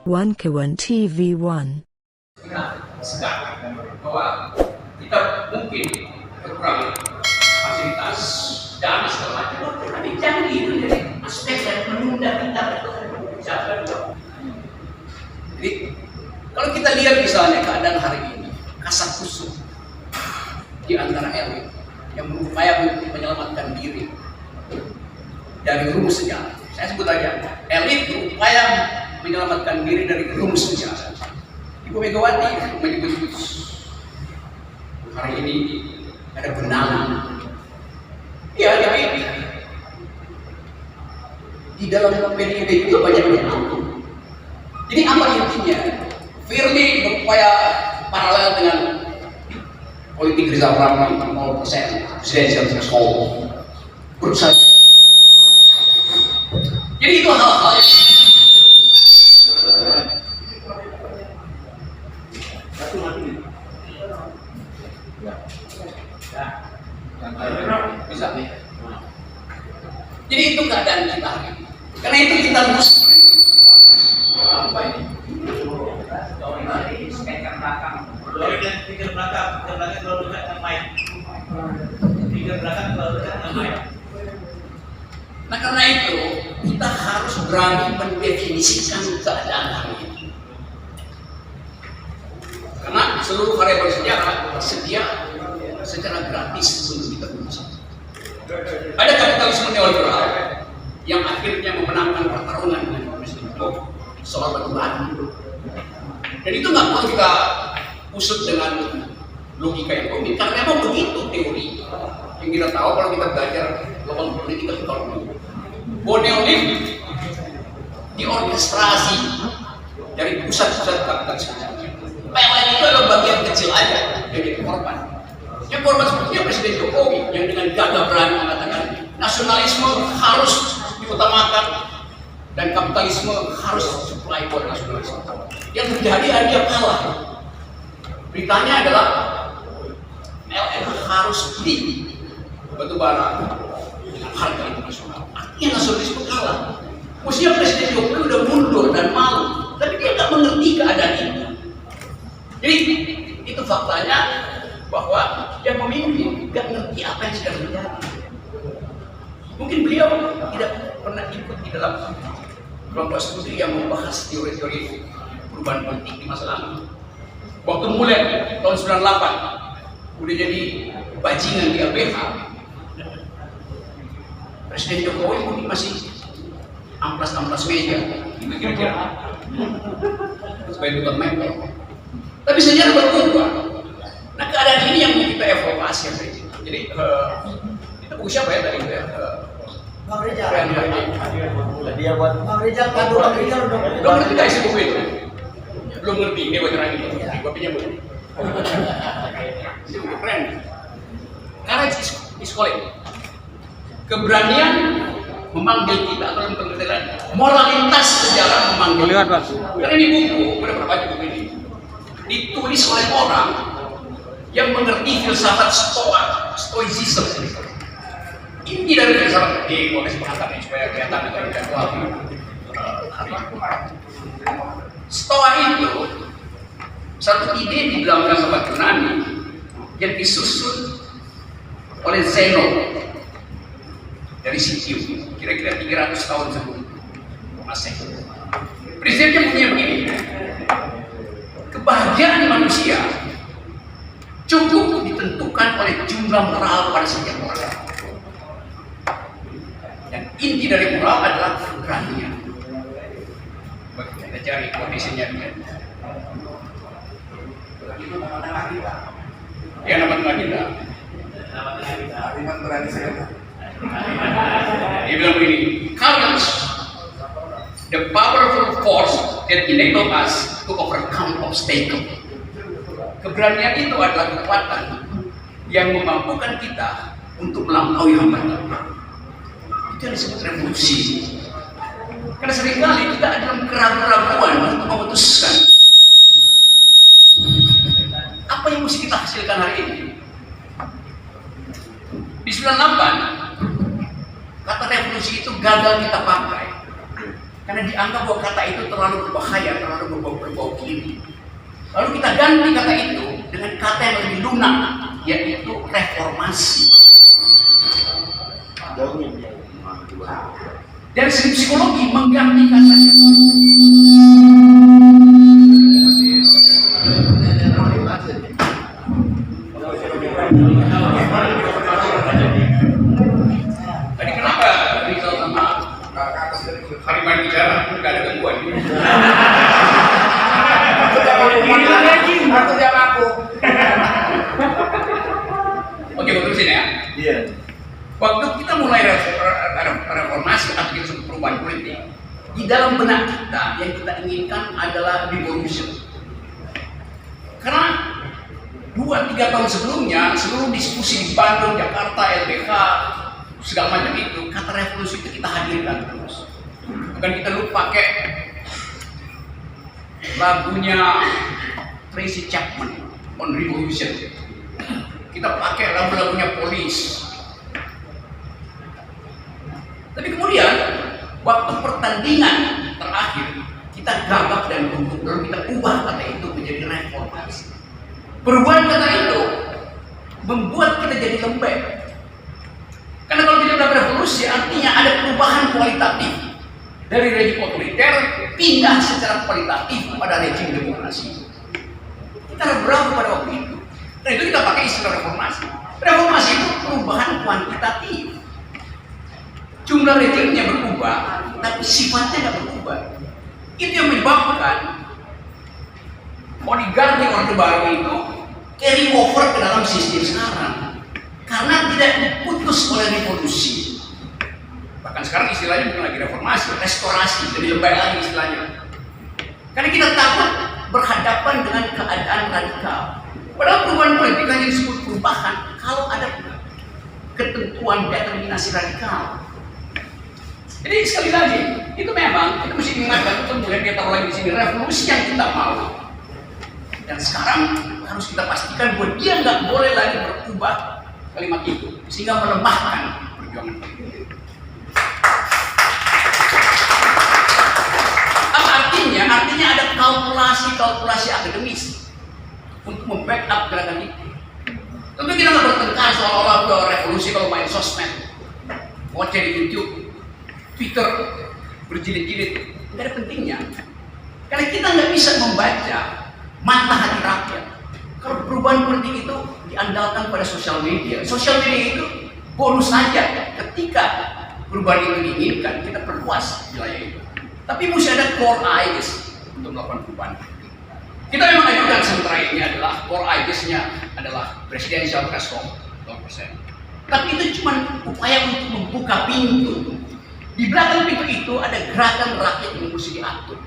One Kawan TV1. Sekarang bahwa kita mungkin kekurangan fasilitas dan segala macam, tapi jangan itu jadi aspek yang menunda kita berjalan. Jadi kalau kita lihat misalnya keadaan hari ini, kasak kusuk di antara elit yang berupaya menyelamatkan diri dari rumus sejarah. Saya sebut aja, elit berupaya menyelamatkan diri dari rumus sejarah. Ibu Megawati menyebut hari ini ada benang. Ya, tapi di dalam PDIP itu banyak benang. Jadi apa intinya? Firly berupaya paralel dengan politik Rizal Ramli 0% presidensial threshold. Berusaha. Jadi itu hal-hal yang bisa nih. Jadi itu keadaan kita hari ini. Karena itu kita harus apa ini? Speaker belakang. Speaker belakang terlalu dekat dengan mic. Speaker belakang terlalu dekat dengan mic. Nah karena itu kita harus berani mendefinisikan keadaan hari ini. Karena seluruh variabel sejarah tersedia secara gratis untuk kita uji. Ada kapitalisme neoliberal yang akhirnya memenangkan pertarungan dengan Presiden Jokowi soal batu bara. Dan itu nggak perlu kita usut dengan logika yang rumit, karena memang begitu teori yang kita tahu kalau kita belajar global political economy. Bahwa neolib diorkestrasi dari pusat-pusat kapitalisme. PLN itu adalah bagian kecil aja yang jadi korban. Yang korban sepertinya Presiden Jokowi yang dengan gagah berani mengatakan nasionalisme harus diutamakan dan kapitalisme harus supply buat nasionalisme. Yang terjadi dia kalah. Beritanya adalah PLN harus beli batu bara dengan harga internasional. Artinya nasionalisme kalah. Mestinya Presiden Jokowi udah mundur dan malu, tapi dia nggak mengerti keadaan itu. Jadi itu faktanya bahwa yang memimpin nggak ngerti apa yang sedang terjadi. Mungkin beliau tidak pernah ikut di dalam kelompok studi yang membahas teori-teori perubahan politik di masa lalu. Waktu mulai tahun 98 udah jadi bajingan di LBH. Presiden Jokowi mungkin masih amplas meja, kira-kira sebagai tukang mebel. Tapi sejarah berubah. Nah keadaan ini yang kita evaluasi. Jadi itu buku siapa ya tadi? Bang Rizal. Dia buat Bang Rizal kan Bang Rizal udah. Belum ngerti nggak isi buku itu? Belum ngerti. Ini buat terangin. Gua pinjam buku. Ini buku keren. Courage is calling. Keberanian memanggil kita atau yang pengertian moralitas sejarah memanggil. Karena ini buku, udah berapa buku ini? Ditulis oleh orang yang mengerti filsafat stoicism. Inti dari filsafat ini, mau kasih pengatakan supaya kelihatan atau tidak kuat. Stoa itu satu ide di dalam filsafat Yunani yang disusun oleh Zeno dari Sikiu, kira-kira 300 tahun sebelum Masehi. Prinsipnya punya begini. Kebahagiaan manusia cukup ditentukan oleh jumlah moral pada setiap orang. Dan inti dari moral adalah keberanian. Kita cari kondisinya dia. Ya nama kita. Dia bilang begini, courage, the powerful force that enable us to overcome obstacle. Keberanian itu adalah kekuatan yang memampukan kita untuk melampaui hambatan. Itu yang disebut revolusi. Karena seringkali kita ada dalam keraguan untuk memutuskan gagal kita pakai karena dianggap bahwa kata itu terlalu berbahaya, terlalu berbau kiri. Lalu kita ganti kata itu dengan kata yang lebih lunak, yaitu reformasi. Dari segi psikologi mengganti kata itu tadi kenapa Rizal sama Hariman bicara nggak ada gangguan? Aku jawab aku. Oke, terusin ya. Iya. Waktu kita mulai reformasi atau kita sebut perubahan politik, di dalam benak kita yang kita inginkan adalah revolution. Karena 2-3 tahun sebelumnya, seluruh diskusi di Bandung, Jakarta, LBH, segala macam itu, kata revolusi itu kita hadirkan terus. Bukan kita lupa pakai lagunya Tracy Chapman on Revolution. Kita pakai lagu-lagunya Police. Tapi kemudian waktu pertandingan terakhir kita gagap dan gugup, lalu kita ubah kata itu menjadi reformasi. Perubahan kata itu membuat kita jadi lembek. Karena kalau tidak ada revolusi artinya ada perubahan kualitatif dari rejim otoriter pindah secara kualitatif pada rejim demokrasi. Kita ragu pada waktu itu. Dan itu kita pakai istilah reformasi. Reformasi itu perubahan kuantitatif. Jumlah rejimnya berubah, tapi sifatnya tidak berubah. Itu yang menyebabkan oligarki Orde Baru itu carry over ke dalam sistem sekarang. Karena tidak diputus oleh revolusi. Bahkan sekarang istilahnya bukan lagi reformasi, restorasi, lebih lebay lagi istilahnya. Karena kita takut berhadapan dengan keadaan radikal. Padahal perubahan politik hanya disebut perubahan kalau ada ketentuan determinasi radikal. Jadi sekali lagi, itu memang kita mesti ingatkan, kemudian kita taruh lagi di sini revolusi yang kita mau. Dan sekarang harus kita pastikan bahwa dia nggak boleh lagi berubah kalimat itu, sehingga melemahkan perjuangan politik. Apa artinya? Artinya ada kalkulasi akademis untuk membackup gerakan itu. Tentu kita nggak bertengkar seolah-olah ke revolusi kalau main sosmed, watch di YouTube, Twitter berjilid-jilid, nggak ada pentingnya. Karena kita nggak bisa membaca mata hati rakyat. Kalau perubahan politik itu diandalkan pada sosial media. Sosial media itu bonus saja. Ketika perubahan itu diinginkan, kita perluas wilayah itu. Tapi mesti ada core ideas untuk melakukan perubahan. Kita memang ajukan sementara ini adalah core ideas-nya adalah presidential threshold 0%. Tapi itu cuma upaya untuk membuka pintu. Di belakang pintu itu ada gerakan rakyat yang mesti diatur,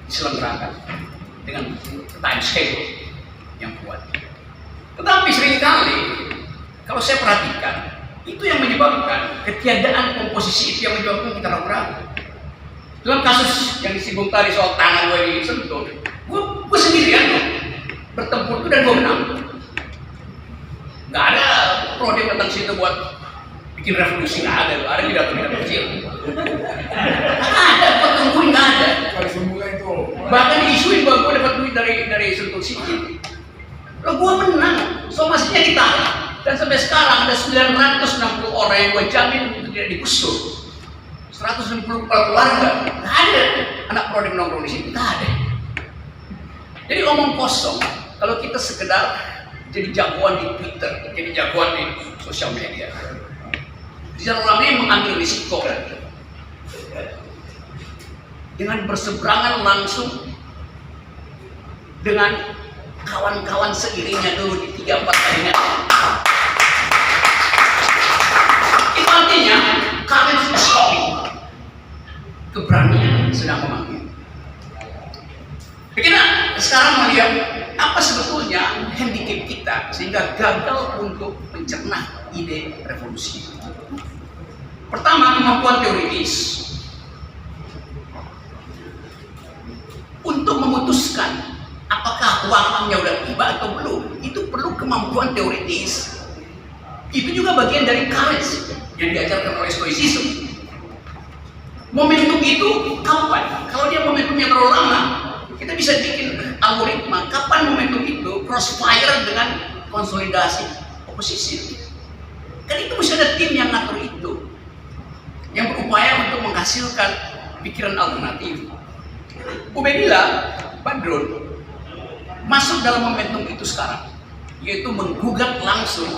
diselenggarakan dengan time schedule yang kuat. Tetapi seringkali kalau saya perhatikan, itu yang menyebabkan ketiadaan komposisi itu yang menyebabkan kita ragu-ragu. Dalam kasus yang disinggung tadi soal tangan gue disentuh, gue sendirian loh bertempur itu dan gue menang. Nggak ada proyek tentang situ buat bikin revolusi, nggak ada loh. Ada pidato kecil. Nggak ada, gue tungguin nggak ada. Bahkan diisuin bahwa gue dapat duit dari Sentul Siki. Lo gue menang, somasinya ditarik. Dan sampai sekarang ada 960 orang yang gue jamin untuk tidak digusur. 160 kepala keluarga, nggak ada anak produk nongkrong di sini, nggak ada. Jadi omong kosong kalau kita sekedar jadi jagoan di Twitter, jadi jagoan di sosial media. Rizal Ramli mengambil risiko dengan berseberangan langsung dengan kawan-kawan seiringnya dulu di 3-4 kalinya. Itu artinya courage is coming. Keberanian sedang memanggil. Kita sekarang melihat apa sebetulnya handicap kita sehingga gagal untuk mencerna ide revolusi. Pertama, kemampuan teoritis. Untuk memutuskan apakah waktunya udah tiba atau belum, itu perlu kemampuan teoritis. Itu juga bagian dari courage yang diajarkan oleh Stoicism. Momentum itu kapan? Kalau dia momentumnya terlalu lama, kita bisa bikin algoritma kapan momentum itu crossfire dengan konsolidasi oposisi. Kan itu mesti ada tim yang ngatur itu, yang berupaya untuk menghasilkan pikiran alternatif. Ubedillah Badrun masuk dalam momentum itu sekarang, yaitu menggugat langsung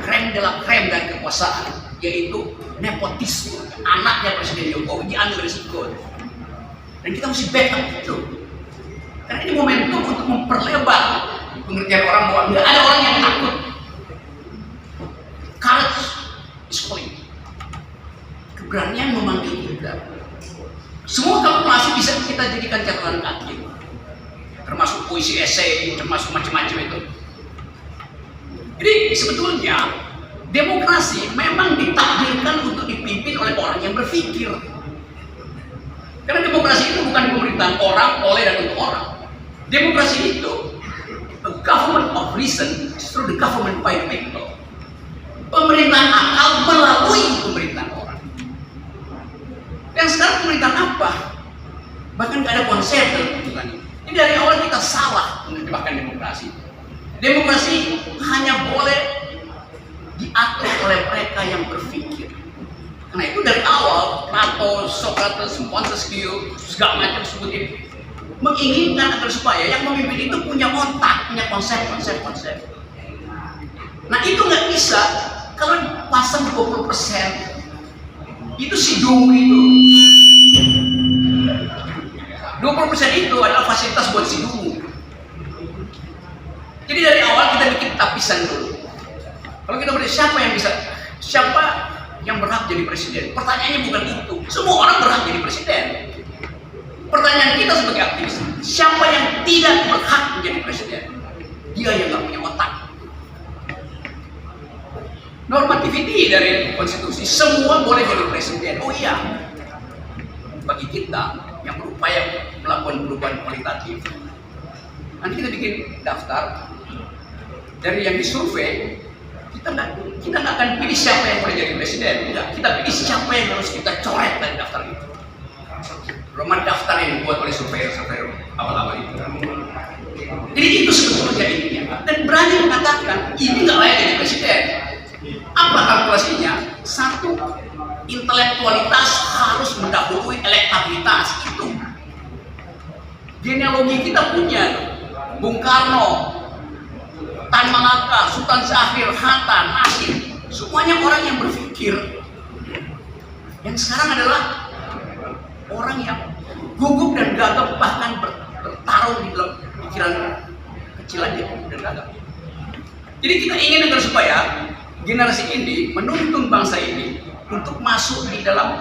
krem de la krem dan kekuasaan, yaitu nepotisme. Anaknya Presiden Jokowi diambil risiko, dan kita mesti backup itu, karena ini momentum untuk memperlebar pengertian orang bahwa nggak ada orang yang takut. Courage is calling. Keberanian memanggil kita. Semua kalkulasi bisa kita jadikan catatan kaki, termasuk puisi, esai, termasuk macam-macam itu. Jadi sebetulnya demokrasi memang ditakdirkan untuk dipimpin oleh orang yang berpikir. Karena demokrasi itu bukan pemerintahan orang, oleh dan untuk orang. Demokrasi itu a government of reason through the government by the people. Pemerintahan akal melalui pemerintahan orang. Dan sekarang pemerintahan apa? Bahkan gak ada konsep dalam ini. Dari awal kita salah menerjemahkan demokrasi. Demokrasi hanya boleh diatur oleh mereka yang berpikir. Karena itu dari awal Plato, Socrates, Montesquieu, segala macam sebutin menginginkan agar supaya yang memimpin itu punya otak, punya konsep. Nah itu nggak bisa kalau pasang 20%. Itu si dungu itu. 20% itu adalah fasilitas buat si dungu. Jadi dari awal kita bikin tapisan dulu. Kalau kita bertanya siapa yang berhak jadi presiden? Pertanyaannya bukan itu. Semua orang berhak jadi presiden. Pertanyaan kita sebagai aktivis, siapa yang tidak berhak menjadi presiden? Dia yang nggak punya otak. Normativity dari konstitusi, semua boleh jadi presiden. Oh iya, bagi kita yang berupaya melakukan perubahan kualitatif, nanti kita bikin daftar dari yang disurvei. Kita nggak akan pilih siapa yang boleh jadi presiden, enggak. Kita pilih siapa yang harus kita coret dari daftar itu. Roman daftar yang dibuat oleh survei awal-awal itu. Jadi itu sebetulnya intinya. Dan berani mengatakan ini nggak layak jadi presiden. Apa kalkulasinya? Satu, intelektualitas harus mendahului elektabilitas. Itu genealogi kita punya. Bung Karno, Tan Malaka, Sultan Syahrir, Hatta, Nasir, semuanya orang yang berpikir. Yang sekarang adalah orang yang gugup dan gagap, bahkan bertarung di dalam pikiran kecil aja dan gagap. Jadi kita ingin agar supaya generasi ini menuntun bangsa ini untuk masuk di dalam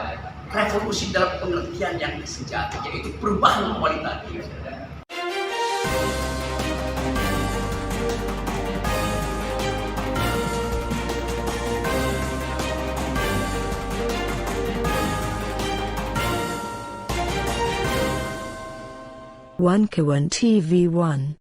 revolusi dalam pengertian yang sejati, yaitu perubahan kualitatif. One Kawan TV 1